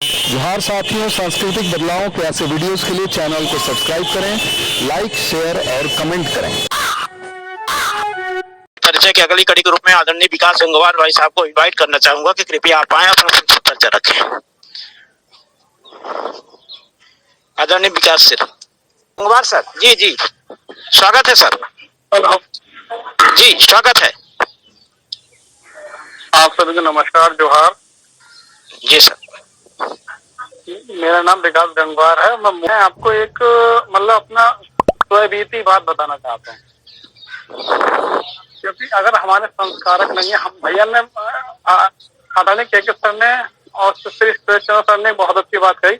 जोहार साथियों, सांस्कृतिक बदलावों के ऐसे वीडियोस के लिए चैनल को सब्सक्राइब करें, लाइक, शेयर और कमेंट करें। परिचय की अगली कड़ी के रूप में आदरणीय विकास गंगवार भाई साहब को इनवाइट करना चाहूंगा कि कृपया आप आए, अपना संक्षिप्त परिचय रखें। आदरणीय विकास सर, गंगवार सर, जी जी स्वागत है सर। हेलो जी स्वागत है। आप सभी को नमस्कार, जोहार। जी सर। मेरा नाम विकास गंगवार है। मैं आपको एक मतलब अपना स्वबीती बात बताना चाहता हूँ, क्योंकि अगर हमारे संस्कारक नहीं है, हम भैया ने आदरणीय के सर ने और श्री सुरेश सर ने बहुत अच्छी बात कही।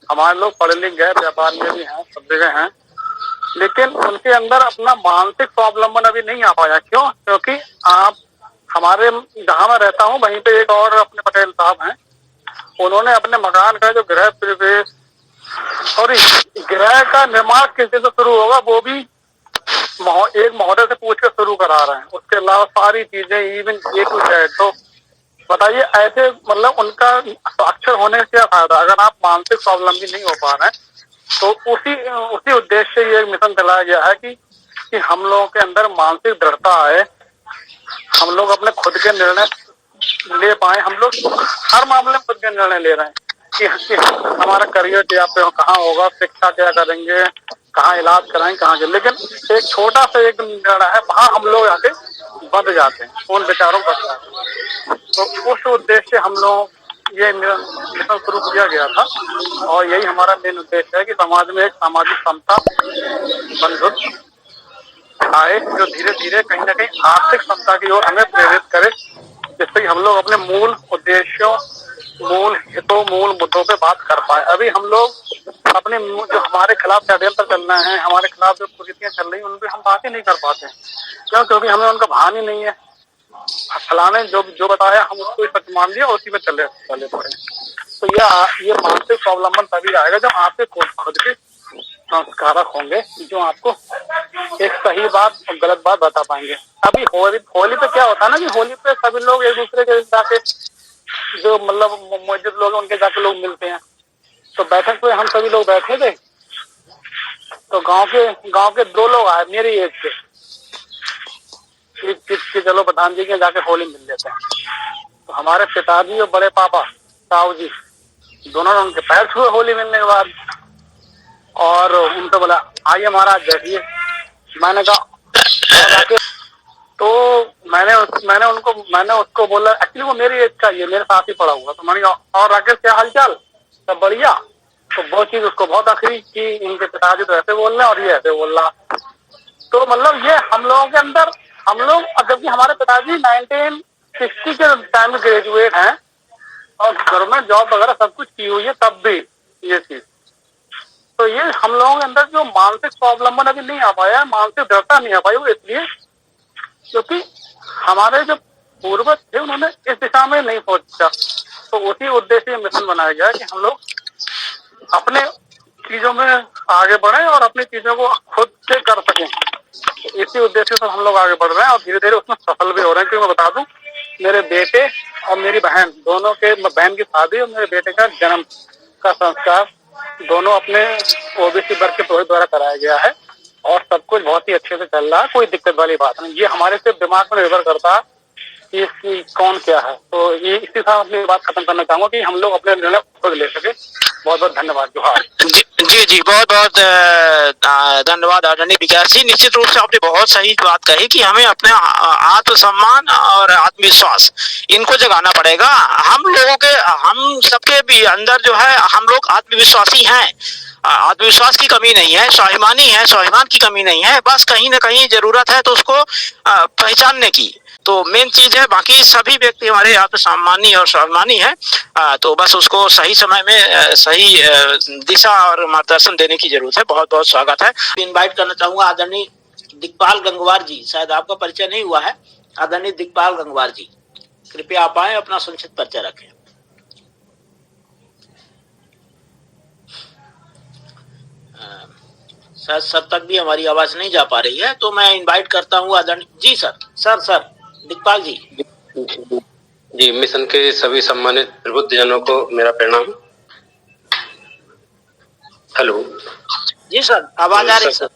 हमारे लोग पढ़े लिख गए, व्यापार में भी हैं, सब जगह हैं, लेकिन उनके अंदर अपना मानसिक स्वावलंबन अभी नहीं आ पाया। क्यों? क्योंकि आप हमारे जहाँ मैं रहता हूँ वहीं पे एक और अपने पटेल साहब हैं, उन्होंने अपने मकान का जो गृह प्रवेश और गृह का निर्माण किसी से शुरू होगा वो भी एक महोदय से पूछ कर शुरू करा रहे हैं। उसके अलावा सारी चीजें इवन ए टू जेड। तो बताइए, ऐसे मतलब उनका साक्षर होने से क्या फायदा अगर आप मानसिक स्वावलंबी नहीं हो पा रहे हैं। तो उसी उद्देश्य से ये मिशन चलाया गया है कि हम लोगों के अंदर मानसिक दृढ़ता आए, हम लोग अपने खुद के निर्णय ले पाए। हम लोग हर मामले में खुद के निर्णय ले रहे हैं कि हमारा करियर क्या पे कहाँ होगा, शिक्षा क्या करेंगे, कहाँ इलाज कराएंगे, कहाँ के। लेकिन एक छोटा सा एक निर्णय है, वहाँ हम लोग आके बंध जाते हैं, उन विचारों पर जाते हैं। तो उस उद्देश्य से हम लोग ये मिशन शुरू किया गया था, और यही हमारा मेन उद्देश्य है कि समाज में एक सामाजिक समता, बंधुत्व आए, जो धीरे धीरे कहीं ना कहीं आर्थिक समता की ओर हमें प्रेरित करे, जिससे कि हम लोग अपने मूल उद्देश्यों, मूल हितों, मूल मुद्दों पे बात कर पाए। अभी हम लोग अपने जो हमारे खिलाफ षड्यंत्र चल रहे हैं, हमारे खिलाफ जो कुरीतियां चल रही हैं, उन पे हम बात ही नहीं कर पाते हैं। क्यों? क्योंकि हमें उनका भान ही नहीं है। फलाने जो बताया हम उसको सच मान लिया, उसी में चले पड़े। तो ये मानसिक स्वावलंबन तभी आएगा जब आपके खुद के संस्कारक होंगे, जो आपको एक सही बात और गलत बात बता पाएंगे। अभी होली पे क्या होता है ना कि होली पे सभी लोग एक दूसरे के जाके, जो मतलब मस्जिद लोग उनके जाके लोग मिलते हैं। तो बैठक पे हम सभी लोग बैठे थे, तो गांव के दो लोग आए मेरी एज के, कि चलो प्रधान जी के जाके होली मिल लेते हैं। तो हमारे पिताजी और बड़े पापा साहू जी दोनों ने उनके पैर छुए होली मिलने के बाद, और उनसे बोला आइए महाराज बैठिए। मैंने कहा तो मैंने उसको बोला, एक्चुअली वो मेरी एज का, ये मेरे साथ ही पड़ा हुआ। तो मैंने कहा और राकेश क्या हालचाल, सब बढ़िया। तो वो चीज उसको बहुत आखिरी कि इनके पिताजी तो ऐसे बोल रहे हैं और ये ऐसे बोल रहा। तो मतलब ये हम लोगों के अंदर, हम लोग, जबकि हमारे पिताजी 1960 के टाइम में ग्रेजुएट हैं और गवर्नमेंट जॉब वगैरह सब कुछ की हुई है, तब भी ये चीज। तो ये हम लोगों के अंदर जो मानसिक स्वावलंबन अभी नहीं आ पाया, मानसिक दृढ़ता नहीं आ पाई, वो इसलिए क्योंकि हमारे जो पूर्वज थे उन्होंने इस दिशा में नहीं सोचा। तो उसी उद्देश्य से मिशन बनाया गया कि हम लोग अपने चीजों में आगे बढ़े और अपनी चीजों को खुद से कर सकें। इसी उद्देश्य से हम लोग आगे बढ़ रहे हैं और धीरे धीरे उसमें सफल भी हो रहे हैं। क्योंकि मैं बता दूं, मेरे बेटे और मेरी बहन दोनों के, बहन की शादी और मेरे बेटे का जन्म का संस्कार दोनों अपने ओबीसी वर्ग के पुरोहित द्वारा कराया गया है, और सब कुछ बहुत ही अच्छे से चल रहा है, कोई दिक्कत वाली बात नहीं। ये हमारे सिर्फ दिमाग में निर्भर करता है कि कौन क्या है। तो ये इसी साथ अपनी बात खत्म करना चाहूंगा कि हम लोग अपने निर्णय खुद ले सके। बहुत बहुत धन्यवाद। जोहार। जी बहुत बहुत धन्यवाद आदरणीय विकास जी। निश्चित रूप से आपने बहुत सही बात कही कि हमें अपने आत्मसम्मान और आत्मविश्वास इनको जगाना पड़ेगा। हम लोगों के, हम सबके भी अंदर जो है, हम लोग आत्मविश्वासी हैं, आत्मविश्वास की कमी नहीं है, स्वाभिमानी है, स्वाभिमान की कमी नहीं है। बस कहीं ना कहीं जरूरत है तो उसको पहचानने की, तो मेन चीज है। बाकी सभी व्यक्ति हमारे आत्मसम्मानी और स्वाभिमानी है, तो बस उसको सही समय में सही दिशा और मार्गदर्शन देने की जरूरत है। बहुत बहुत स्वागत है। इनवाइट करना चाहूंगा आदरणीय दिक्पाल गंगवार जी, शायद आपका परिचय नहीं हुआ है। आदरणीय दिक्पाल गंगवार जी, कृपया आप आए, अपना संक्षिप्त परिचय रखें। शायद सर तक भी हमारी आवाज नहीं जा पा रही है, तो मैं इनवाइट करता हूँ आदरणीय जी। सर दिक्पाल जी। जी, मिशन के सभी सम्मानित प्रबुद्ध जनों को मेरा प्रणाम। हेलो। जी सर, आवाज आ रही है सर।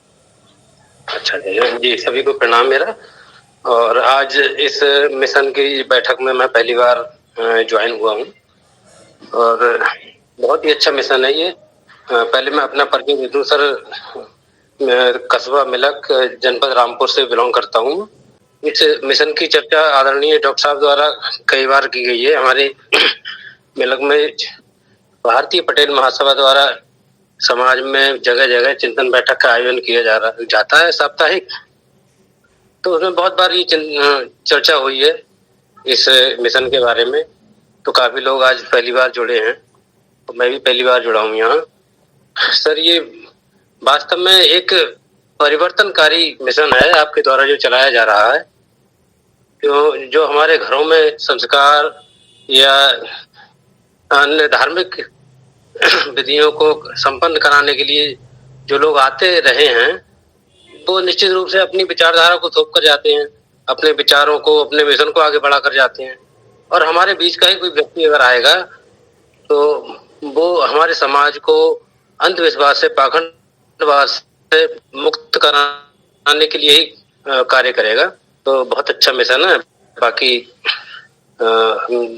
अच्छा जी, सभी को प्रणाम मेरा। और आज इस मिशन की बैठक में मैं पहली बार ज्वाइन हुआ हूँ और बहुत ही अच्छा मिशन है ये। पहले मैं अपना परिचय दे दूं सर। मैं कस्बा मिलक, जनपद रामपुर से बिलोंग करता हूँ। इस मिशन की चर्चा आदरणीय डॉक्टर साहब द्वारा कई बार की गई है। हमारे मिलक में भारतीय पटेल महासभा द्वारा समाज में जगह जगह चिंतन बैठक का आयोजन किया जाता है साप्ताहिक। तो उसमें बहुत बार ये चर्चा हुई है इस मिशन के बारे में। तो काफी लोग आज पहली बार जुड़े हैं और मैं भी पहली बार जुड़ा हूँ यहाँ। सर, ये वास्तव में एक परिवर्तनकारी मिशन है आपके द्वारा जो चलाया जा रहा है। जो हमारे घरों में संस्कार या अन्य धार्मिक विधियों को संपन्न कराने के लिए जो लोग आते रहे हैं, वो निश्चित रूप से अपनी विचारधारा को थोप कर जाते हैं, अपने विचारों को, अपने मिशन को आगे बढ़ा कर जाते हैं। और हमारे बीच का ही कोई व्यक्ति अगर आएगा तो वो हमारे समाज को अंधविश्वास से, पाखंडवाद से मुक्त कराने के लिए ही कार्य करेगा। तो बहुत अच्छा मिशन है। बाकी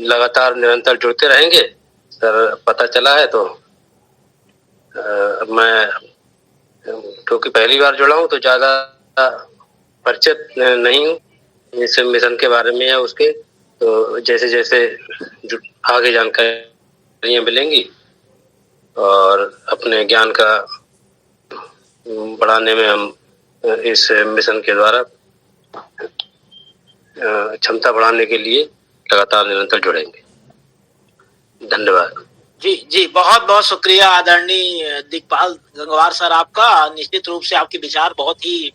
लगातार निरंतर जुड़ते रहेंगे सर। पता चला है तो मैं क्योंकि पहली बार जुड़ा हूँ तो ज्यादा परिचित नहीं हूँ इस मिशन के बारे में या उसके। तो जैसे जैसे आगे जानकारियां मिलेंगी और अपने ज्ञान का बढ़ाने में हम इस मिशन के द्वारा क्षमता बढ़ाने के लिए लगातार निरंतर जुड़ेंगे। धन्यवाद। जी जी, बहुत बहुत शुक्रिया आदरणीय दिग्पाल गंगवार सर आपका। निश्चित रूप से आपके विचार बहुत ही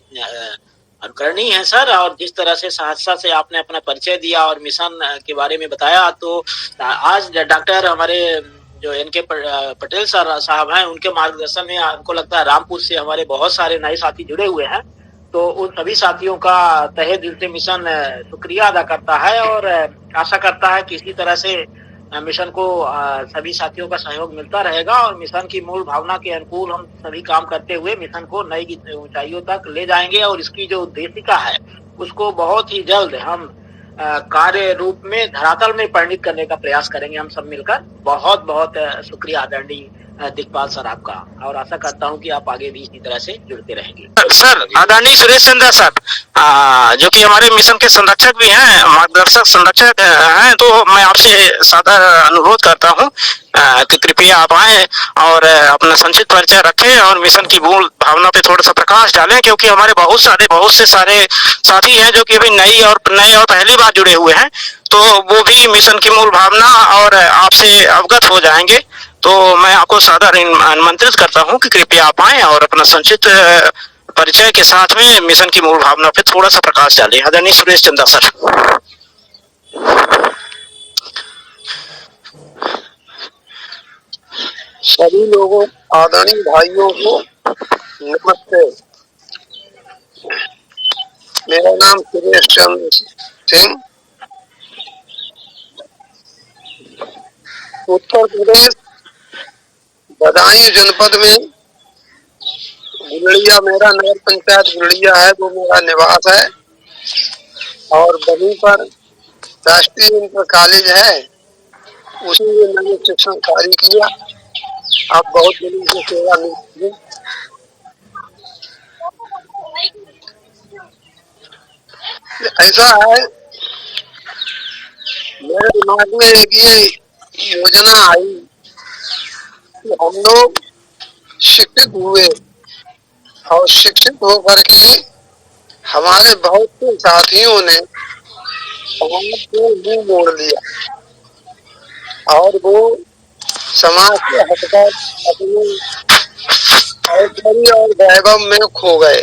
अनुकरणीय है सर। और जिस तरह से सहजता से आपने अपना परिचय दिया और मिशन के बारे में बताया, तो आज डॉक्टर हमारे जो एनके पटेल सर साहब हैं, उनके मार्गदर्शन में हमको लगता है रामपुर से हमारे बहुत सारे नए साथी जुड़े हुए हैं। तो उन सभी साथियों का तहे दिल से मिशन शुक्रिया अदा करता है और आशा करता है कि इसी तरह से मिशन को सभी साथियों का सहयोग मिलता रहेगा और मिशन की मूल भावना के अनुकूल हम सभी काम करते हुए मिशन को नई ऊंचाइयों तक ले जाएंगे। और इसकी जो उद्देशिका है उसको बहुत ही जल्द हम कार्य रूप में, धरातल में परिणित करने का प्रयास करेंगे हम सब मिलकर। बहुत बहुत शुक्रिया आदरणीय दिग्पाल सर आपका, और आशा करता हूं कि आप आगे भी इसी तरह से जुड़ते रहेंगे। सर, आदरणीय सुरेश चंद्र सर जो कि हमारे मिशन के संरक्षक भी हैं, मार्गदर्शक संरक्षक हैं, तो मैं आपसे सादर अनुरोध करता हूं कि कृपया आप आए और अपना संक्षिप्त परिचय रखें और मिशन की मूल भावना पे थोड़ा सा प्रकाश डालें। क्योंकि हमारे बहुत से सारे साथी हैं जो कि अभी नए और पहली बार जुड़े हुए हैं, तो वो भी मिशन की मूल भावना और आपसे अवगत हो जाएंगे। तो मैं आपको सादर आमंत्रित करता हूं कि कृपया आप आए और अपना संक्षिप्त परिचय के साथ में मिशन की मूल भावना पे थोड़ा सा प्रकाश डालें। आदरणीय सुरेश चंद्र सर। सभी लोगों, आदरणीय भाइयों को नमस्ते। मेरा नाम सुरेश चंद्र सिंह, उत्तर प्रदेश बदायूं जनपद में गुलड़िया, मेरा नगर पंचायत गुलड़िया है, वो मेरा निवास है। और वहीं पर राष्ट्रीय इंटर कॉलेज है, उसी में मैंने शिक्षण कार्य किया। आप बहुत दिनों से सेवा मिली। ऐसा है, मेरे दिमाग में एक ये योजना आई कि हम लोग शिक्षित हुए और शिक्षित होकर के हमारे बहुत से साथियों ने समाज को मुंह मोड़ लिया और वो समाज से हटकर अपने ऐश्वर्य और वैभव में खो गए।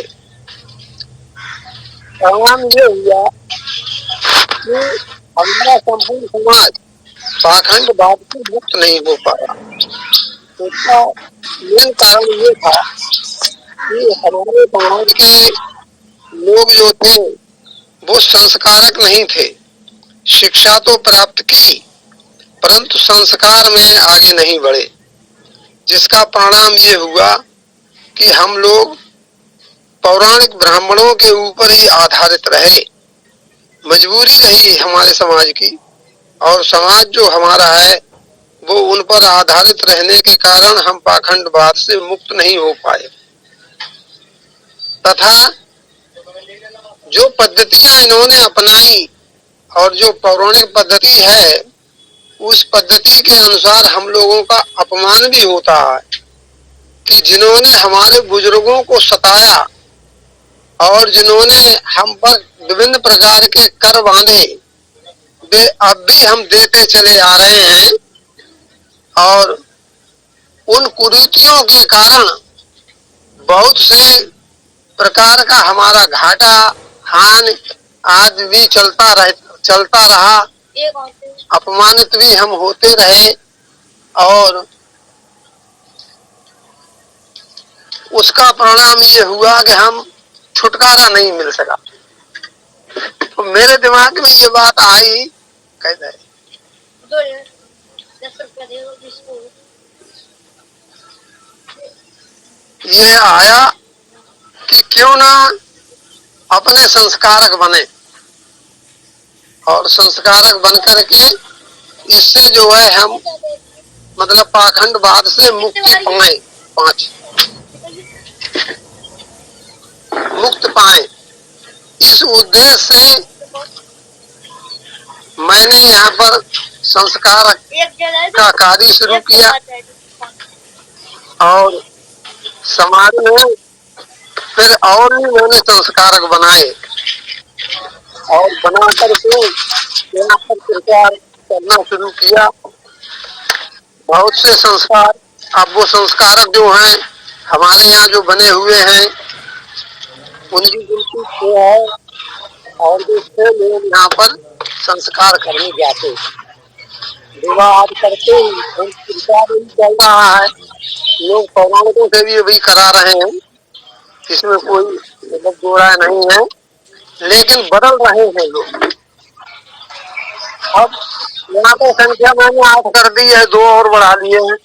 परिणाम ये हुआ कि हमारा संपूर्ण समाज पाखंडवाद से मुक्त नहीं हो पाया। उसका मूल कारण ये था कि हमारे समाज के लोग जो थे वो संस्कारक नहीं थे। शिक्षा तो प्राप्त की परंतु संस्कार में आगे नहीं बढ़े, जिसका परिणाम ये हुआ कि हम लोग पौराणिक ब्राह्मणों के ऊपर ही आधारित रहे। मजबूरी रही हमारे समाज की, और समाज जो हमारा है वो उन पर आधारित रहने के कारण हम पाखंडवाद से मुक्त नहीं हो पाए, तथा जो पद्धतियां इन्होंने अपनाई और जो पौराणिक पद्धति है उस पद्धति के अनुसार हम लोगों का अपमान भी होता है कि जिन्होंने हमारे बुजुर्गों को सताया और जिन्होंने हम पर विभिन्न प्रकार के कर बांधे वे अब भी हम देते चले आ रहे हैं, और उन कुरीतियों के कारण बहुत से प्रकार का हमारा घाटा हानि आज भी चलता रहा। अपमानित भी हम होते रहे और उसका परिणाम ये हुआ कि हम छुटकारा नहीं मिल सका। तो मेरे दिमाग में ये बात आई, कहते ये आया कि क्यों ना अपने संस्कारक बने और संस्कारक बनकर के इससे जो है हम मतलब पाखंडवाद से मुक्ति पाए, मुक्त पाए। इस उद्देश्य से मैंने यहाँ पर संस्कारक का कार्य शुरू किया और समाज में फिर और भी मैंने संस्कारक बनाए और बना करके यहाँ पर प्रचार करना शुरू किया। बहुत से संस्कार, अब वो संस्कारक जो हैं हमारे यहाँ जो बने हुए हैं उनकी गिनती क्या है और दूसरे लोग यहाँ पर संस्कार करने जाते, विवाह करते प्रचार चल रहा है। लोग पौराणिकों से भी अभी करा रहे हैं, इसमें कोई मतलब दो राय नहीं है, लेकिन बदल रहे हैं लोग। अब यहाँ पर संख्या मैंने 8 कर दी है, 2 और बढ़ा लिए हैं,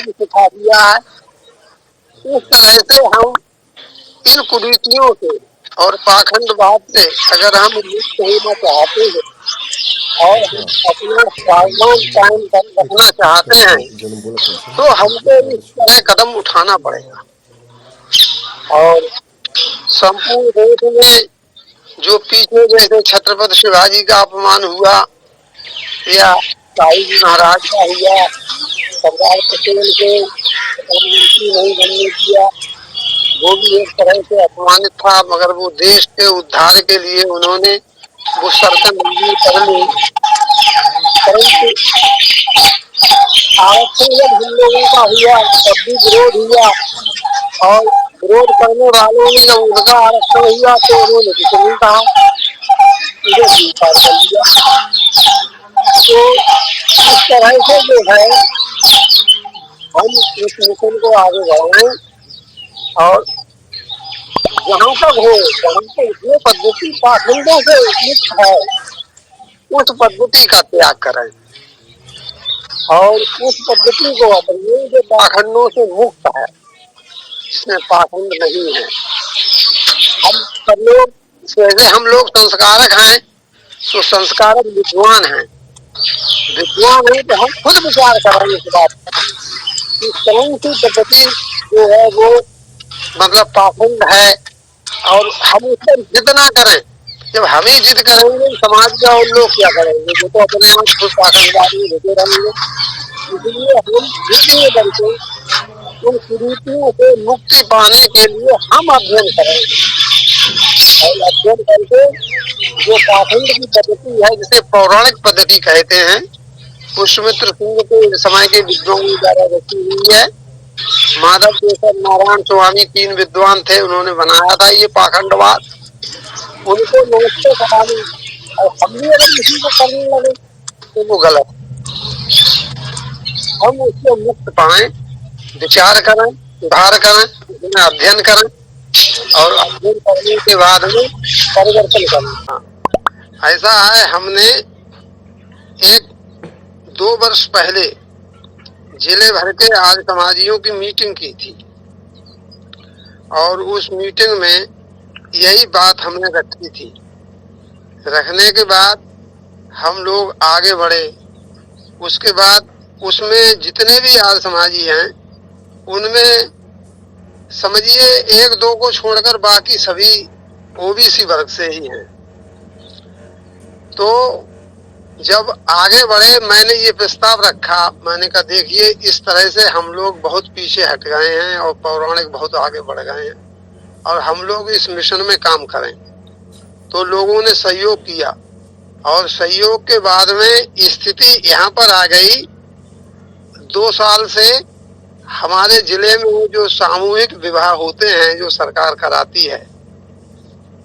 सिखा दिया है। इस तरह से हम इन कुरीतियों से और पाखंडवाद से अगर हम मुक्त होना चाहते हैं और अपना स्वाभिमान कायम रखना चाहते हैं तो हमको इस तरह कदम उठाना पड़ेगा। और संपूर्ण देश में जो पीछे जैसे छत्रपति शिवाजी का अपमान हुआ या शाही जी महाराज का हुआ, सरदार पटेल को प्रधानमंत्री नहीं बनने दिया, वो भी एक तरह से अपमानित था, मगर वो देश के उद्धार के लिए उन्होंने वो शर्तें मंजूर कर ली। परंतु आरक्षण जब हम लोगों का हुआ तब भी विरोध हुआ, और विरोध करने वालों ने जब उनका आरक्षण हुआ तो उन्होंने कुछ नहीं कहा, उसे स्वीकार कर लिया। तो इस तरह से जो है हम इस मिशन को आगे बढ़ाएं और जहाँ तक हो वहाँ तक जो पद्धति पाखंडों से मुक्त है उस पद्धति का त्याग करें और उस पद्धति को अपने जो पाखंडों से मुक्त है, इसमें पाखंड नहीं है। हम सब लोग जैसे हम लोग संस्कारक हैं तो संस्कारक विद्वान हैं, विद्वान है तो हम खुद विचार करेंगे इस बात कि कौन सी पद्धति जो है वो मतलब पाखंड है और हम उस पर जिद ना करें। जब हम ही जिद करेंगे समाज का और लोग क्या करेंगे, वो तो अपने आप खुद पाखंडवाद में घुसे रहेंगे। इसलिए हम जिद करके उन कुरीतियों से मुक्ति पाने के लिए हम अध्ययन करेंगे और अध्ययन करके जो पाखंड की पद्धति है जिसे पौराणिक पद्धति कहते हैं, पुष्यमित्र सिंह के समय के विद्वानों द्वारा रची हुई है। माधव केशव नारायण स्वामी 3 विद्वान थे, उन्होंने बनाया था ये पाखंडवाद। उनको नमस्ते कराने और हम भी अगर किसी को करने लगे तो वो गलत। हम उससे मुक्त पाए, विचार करें, सुधार करें, उसमें अध्ययन करें और अध्ययन करने के बाद में परिवर्तन करना। ऐसा है, हमने 1-2 वर्ष पहले जिले भर के आर्य समाजियों की मीटिंग की थी और उस मीटिंग में यही बात हमने रखी थी। रखने के बाद हम लोग आगे बढ़े। उसके बाद उसमें जितने भी आर्य समाजी हैं उनमें समझिए एक दो को छोड़कर बाकी सभी ओबीसी वर्ग से ही हैं। तो जब आगे बढ़े मैंने ये प्रस्ताव रखा, मैंने कहा देखिए इस तरह से हम लोग बहुत पीछे हट गए हैं और पौराणिक बहुत आगे बढ़ गए हैं और हम लोग इस मिशन में काम करें। तो लोगों ने सहयोग किया और सहयोग के बाद में स्थिति यहाँ पर आ गई। 2 साल से हमारे जिले में वो जो सामूहिक विवाह होते हैं जो सरकार कराती है,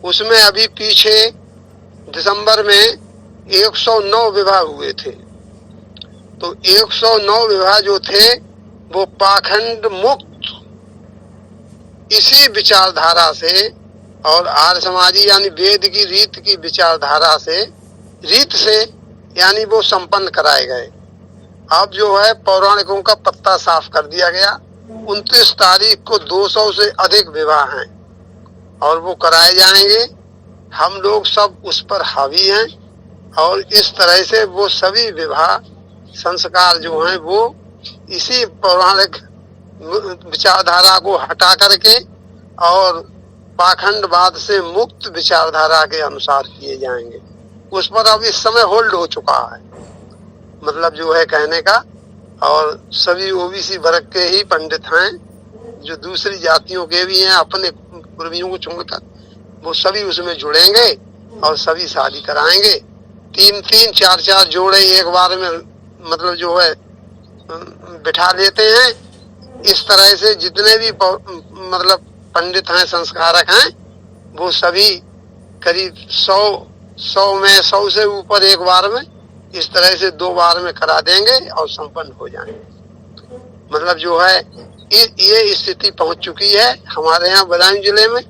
उसमें अभी पीछे दिसंबर में 109 विवाह हुए थे। तो 109 विवाह जो थे वो पाखंड मुक्त इसी विचारधारा से और आर्य समाजी यानी वेद की रीत की विचारधारा से यानी वो संपन्न कराए गए। अब जो है पौराणिकों का पत्ता साफ कर दिया गया। 29 तारीख को 200 से अधिक विवाह हैं और वो कराए जाएंगे। हम लोग सब उस पर हावी हैं और इस तरह से वो सभी विवाह संस्कार जो हैं वो इसी पौराणिक विचारधारा को हटा करके और पाखंडवाद से मुक्त विचारधारा के अनुसार किए जाएंगे। उस पर अब इस समय होल्ड हो चुका है, मतलब जो है कहने का। और सभी ओबीसी वर्ग के ही पंडित हैं, जो दूसरी जातियों के भी हैं, अपने पूर्वियों को छोड़कर वो सभी उसमें जुड़ेंगे और सभी शादी कराएंगे। 3-3, 4-4 जोड़े एक बार में मतलब जो है बिठा लेते हैं। इस तरह से जितने भी मतलब पंडित हैं, संस्कारक हैं, वो सभी करीब 100 में 100 से ऊपर एक बार में इस तरह से 2 बार में करा देंगे और संपन्न हो जाएंगे। मतलब जो है ये स्थिति पहुंच चुकी है हमारे यहाँ बदायूं जिले में,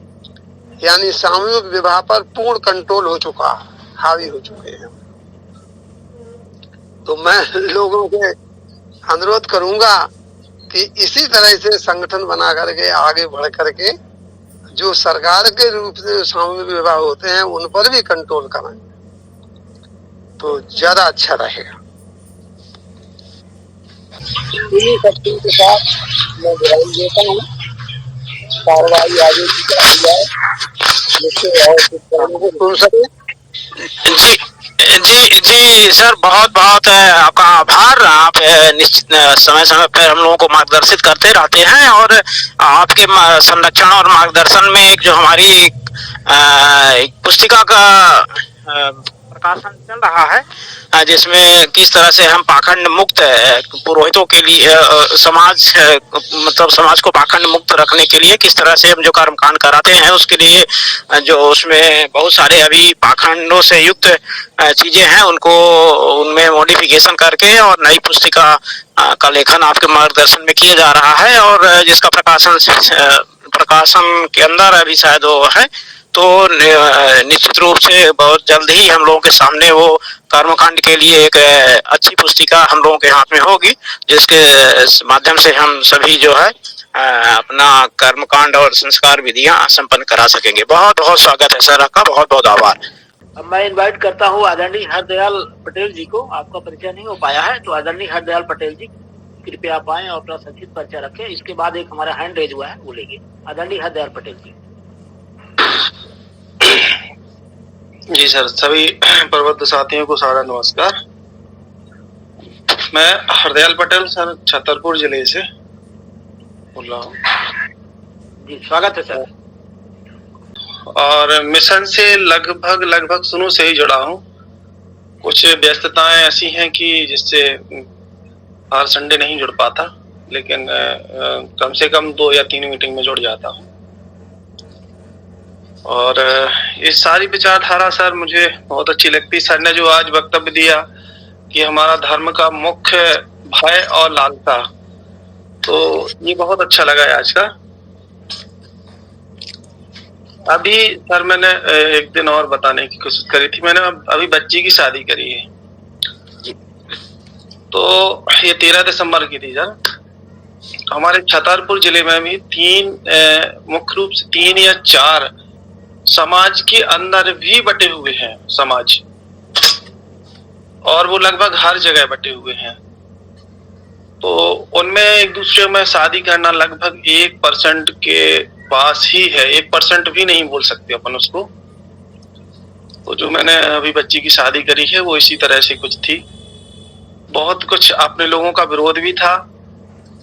यानी सामूहिक विवाह पर पूर्ण कंट्रोल हो चुका, हावी हो चुके हैं। तो मैं लोगों के अनुरोध करूंगा कि इसी तरह से संगठन बना करके आगे बढ़ करके जो सरकार के रूप से सामूहिक विवाह होते हैं उन पर भी कंट्रोल करें तो ज्यादा अच्छा रहेगा। इन्हीं सब चीज के साथ मैं ध्यान देता हूँ, कार्रवाई आगे की जाए जिससे और कुछ सुन सके। जी सर, बहुत बहुत आपका आभार। आप निश्चित समय समय पर हम लोगों को मार्गदर्शित करते रहते हैं और आपके संरक्षण और मार्गदर्शन में एक जो हमारी एक पुस्तिका का प्रकाशन चल रहा है, जिसमें किस तरह से हम पाखंड मुक्त पुरोहितों के लिए समाज मतलब समाज को पाखंड मुक्त रखने के लिए किस तरह से हम जो कर्मकांड कराते हैं उसके लिए जो उसमें बहुत सारे अभी पाखंडों से युक्त चीजें हैं उनको उनमें मॉडिफिकेशन करके और नई पुस्तिका का लेखन आपके मार्गदर्शन में किया जा रहा है और जिसका प्रकाशन के अंदर अभी शायद वो है। तो निश्चित रूप से बहुत जल्द ही हम लोगों के सामने वो कर्मकांड के लिए एक अच्छी पुस्तिका हम लोगों के हाथ में होगी, जिसके माध्यम से हम सभी जो है अपना कर्मकांड और संस्कार विधियां संपन्न करा सकेंगे। बहुत बहुत स्वागत है सर आपका, बहुत बहुत आभार। अब मैं इनवाइट करता हूँ आदरणीय हरदयाल पटेल जी को। आपका परिचय नहीं हो पाया है तो आदरणीय हरदयाल पटेल जी कृपया आप आए और अपना संक्षिप्त परिचय रखें। इसके बाद एक हमारा हैंड रेज हुआ है, बोलेंगे आदरणीय हरदयाल पटेल जी। जी सर, सभी प्रबुद्ध साथियों को सारा नमस्कार। मैं हरदयाल पटेल सर छतरपुर जिले से बोल रहा हूँ। जी स्वागत है सर। और मिशन से लगभग शुरू से ही जुड़ा हूँ। कुछ व्यस्तताएं ऐसी हैं कि जिससे हर संडे नहीं जुड़ पाता, लेकिन कम से कम 2 या 3 मीटिंग में जुड़ जाता हूँ। और इस सारी विचारधारा सर मुझे बहुत अच्छी लगती। सर ने जो आज वक्तव्य दिया कि हमारा धर्म का मुख्य भय और लालसा, तो ये बहुत अच्छा लगा आज का। अभी सर मैंने एक दिन और बताने की कोशिश करी थी। मैंने अभी बच्ची की शादी करी है तो ये 13 दिसंबर की थी सर। हमारे छतरपुर जिले में भी मुख्य रूप से 3 या 4 समाज के अंदर भी बटे हुए हैं समाज, और वो लगभग हर जगह बटे हुए हैं। तो उनमें एक दूसरे में शादी करना लगभग 1% के पास ही है, 1% भी नहीं बोल सकते अपन उसको। तो जो मैंने अभी बच्ची की शादी करी है वो इसी तरह से कुछ थी। बहुत कुछ अपने लोगों का विरोध भी था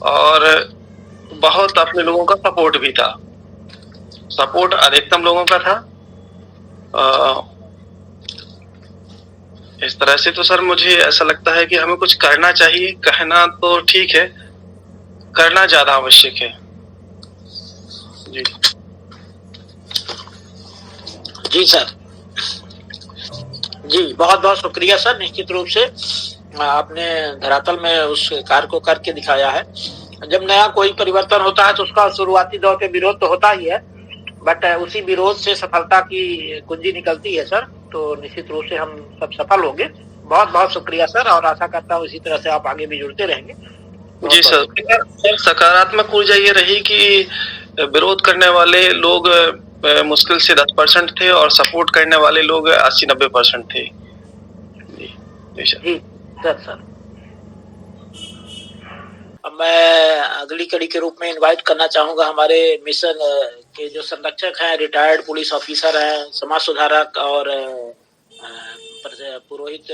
और बहुत अपने लोगों का सपोर्ट भी था। सपोर्ट अधिकतम लोगों का था। इस तरह से तो सर मुझे ऐसा लगता है कि हमें कुछ करना चाहिए। कहना तो ठीक है, करना ज्यादा आवश्यक है। जी जी सर, जी बहुत बहुत शुक्रिया सर। निश्चित रूप से आपने धरातल में उस कार्य को करके दिखाया है। जब नया कोई परिवर्तन होता है तो उसका शुरुआती दौर पे विरोध तो होता ही है, बट उसी विरोध से सफलता की कुंजी निकलती है सर। तो निश्चित रूप से हम सब सफल होंगे। बहुत बहुत शुक्रिया सर, और आशा करता हूँ इसी तरह से आप आगे भी जुड़ते रहेंगे। जी सर, सकारात्मक ऊर्जा ये रही कि विरोध करने वाले लोग मुश्किल से 10% थे और सपोर्ट करने वाले लोग 80-90% थे। जी सर। अब मैं अगली कड़ी के रूप में इनवाइट करना चाहूंगा हमारे मिशन के जो संरक्षक हैं, रिटायर्ड पुलिस ऑफिसर हैं, समाज सुधारक और पुरोहित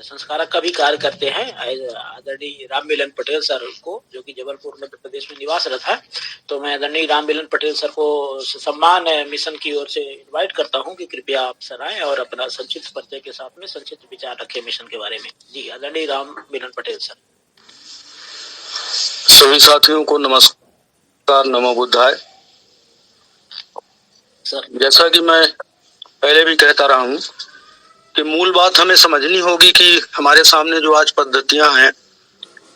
संस्कारक का भी कार्य करते हैं, आदरणीय राम मिलन पटेल सर को, जो कि जबलपुर मध्य प्रदेश में निवासरत है। तो मैं आदरणीय राम मिलन पटेल सर को सम्मान मिशन की ओर से इनवाइट करता हूं कि कृपया आप सर आए और अपना संक्षिप्त परिचय के साथ में संक्षिप्त विचार रखें मिशन के बारे में। जी आदरणीय राम मिलन पटेल सर। सभी साथियों को नमस्कार, नमो बुद्धाय सर। जैसा कि मैं पहले भी कहता रहा हूं कि मूल बात हमें समझनी होगी कि हमारे सामने जो आज पद्धतियां हैं,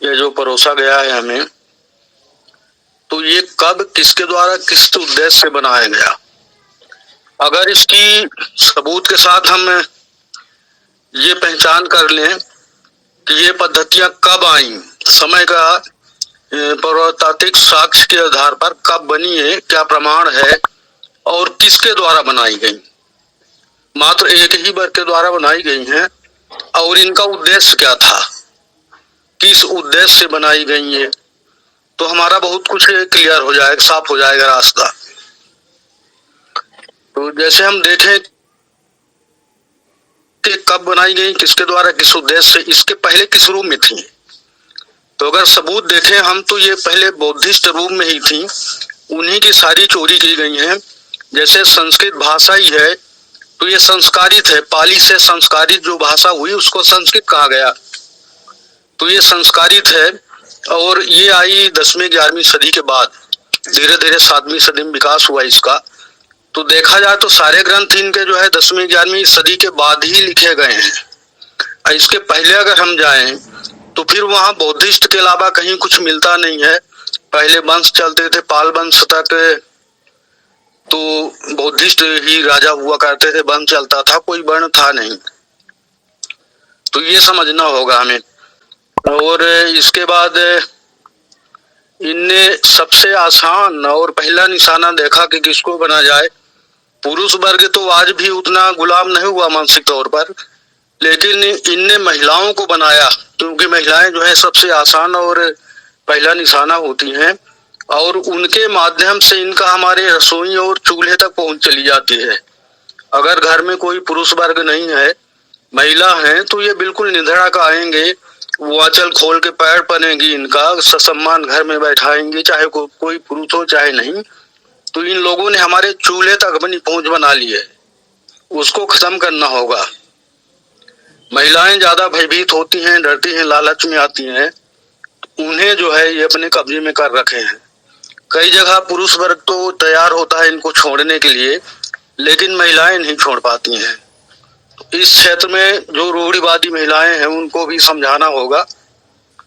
ये जो परोसा गया है हमें, तो ये कब किसके द्वारा किस उद्देश्य से बनाया गया। अगर इसकी सबूत के साथ हम ये पहचान कर लें कि ये पद्धतियां कब आई, समय का पुरातात्विक साक्ष्य के आधार पर कब बनी है, क्या प्रमाण है और किसके द्वारा बनाई गई, मात्र एक ही वर्ग के द्वारा बनाई गई हैं, और इनका उद्देश्य क्या था, किस उद्देश्य से बनाई गई है, तो हमारा बहुत कुछ क्लियर हो जाएगा, साफ हो जाएगा रास्ता। तो जैसे हम देखें कि कब बनाई गई, किसके द्वारा, किस उद्देश्य से, इसके पहले किस रूप में थी, तो अगर सबूत देखें हम तो ये पहले बौद्धिस्ट रूप में ही थी, उन्हीं की सारी चोरी की गई है। जैसे संस्कृत भाषा ही है तो ये संस्कारित है, पाली से संस्कारित जो भाषा हुई उसको संस्कृत कहा गया, तो ये संस्कारित है। और ये आई 10वीं-11वीं सदी के बाद, धीरे धीरे 7वीं सदी में विकास हुआ इसका। तो देखा जाए तो सारे ग्रंथ इनके जो है 10वीं-11वीं सदी के बाद ही लिखे गए हैं। इसके पहले अगर हम जाएं तो फिर वहां बौद्धिस्ट के अलावा कहीं कुछ मिलता नहीं है। पहले वंश चलते थे, पाल वंश तक तो बौद्धिस्ट ही राजा हुआ करते थे, वंश चलता था, कोई वर्ण था नहीं। तो ये समझना होगा हमें। और इसके बाद इनने सबसे आसान और पहला निशाना देखा कि किसको बना जाए। पुरुष वर्ग तो आज भी उतना गुलाम नहीं हुआ मानसिक तौर पर, लेकिन इनने महिलाओं को बनाया, क्योंकि महिलाएं जो है सबसे आसान और पहला निशाना होती हैं, और उनके माध्यम से इनका हमारे रसोई और चूल्हे तक पहुंच चली जाती है। अगर घर में कोई पुरुष वर्ग नहीं है, महिला है, तो ये बिल्कुल निधड़ा का आएंगे, वो आंचल खोल के पैर पनेगी, इनका ससम्मान घर में बैठाएंगे, चाहे कोई पुरुष हो चाहे नहीं। तो इन लोगों ने हमारे चूल्हे तक अपनी पहुंच बना ली है, उसको खत्म करना होगा। महिलाएं ज्यादा भयभीत होती हैं, डरती हैं, लालच में आती हैं, उन्हें जो है ये अपने कब्जे में कर रखे हैं। कई जगह पुरुष वर्ग तो तैयार होता है इनको छोड़ने के लिए, लेकिन महिलाएं नहीं छोड़ पाती हैं। इस क्षेत्र में जो रूढ़िवादी महिलाएं हैं उनको भी समझाना होगा,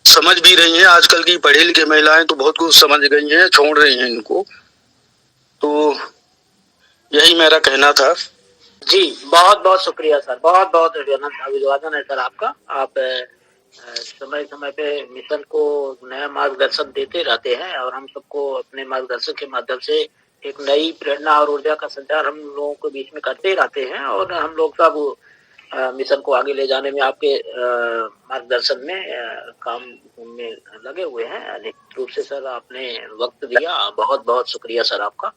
समझ भी रही हैं। आजकल की पढ़ी लिखी महिलाएं तो बहुत कुछ समझ गई हैं, छोड़ रही हैं इनको। तो यही मेरा कहना था। जी बहुत बहुत शुक्रिया सर, बहुत बहुत अभिवादन है सर आपका। आप समय समय पे मिशन को नया मार्गदर्शन देते रहते हैं और हम सबको अपने मार्गदर्शन के माध्यम से एक नई प्रेरणा और ऊर्जा का संचार हम लोगों के बीच में करते रहते हैं और हम लोग सब मिशन को आगे ले जाने में आपके मार्गदर्शन में काम में लगे हुए हैं। निश्चित रूप से सर आपने वक्त दिया, बहुत बहुत शुक्रिया सर आपका।